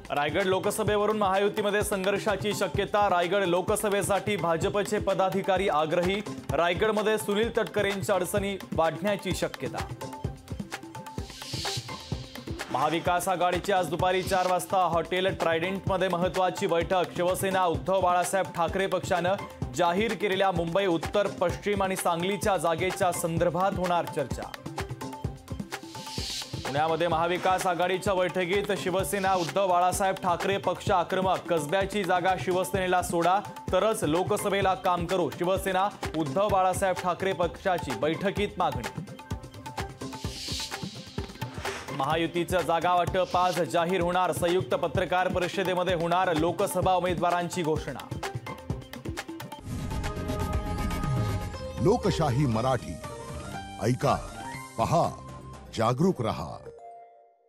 रायगड लोकसभेवरून महायुतीमध्ये संघर्षाची शक्यता। रायगड लोकसभेसाठी भाजपचे पदाधिकारी आग्रही। रायगडमध्ये सुनील तटकरेंच्या अडचणी वाढण्याची शक्यता। महाविकास आघाडीची आज दुपारी 4 वाजता हॉटेल ट्रायडेंटमध्ये महत्त्वाची बैठक। शिवसेना उद्धव बाळासाहेब ठाकरे पक्षानं जाहीर केलेल्या मुंबई उत्तर, पश्चिम आणि सांगलीच्या जागेच्या संदर्भात होणार चर्चा। पुण्यामध्ये महाविकास आघाडीच्या बैठकीत शिवसेना उद्धव बाळासाहेब ठाकरे पक्ष आक्रमक। कसब्याची जागा शिवसेनेला सोडा तरच लोकसभेला काम करू। शिवसेना उद्धव बाळासाहेब ठाकरे पक्षाची बैठकीत मागणी। महायुतीचं जागा वाटप आज जाहीर होणार। संयुक्त पत्रकार परिषदेमध्ये होणार लोकसभा उमेदवारांची घोषणा। लोकशाही मराठी ऐका, पहा, जागरूक रहा।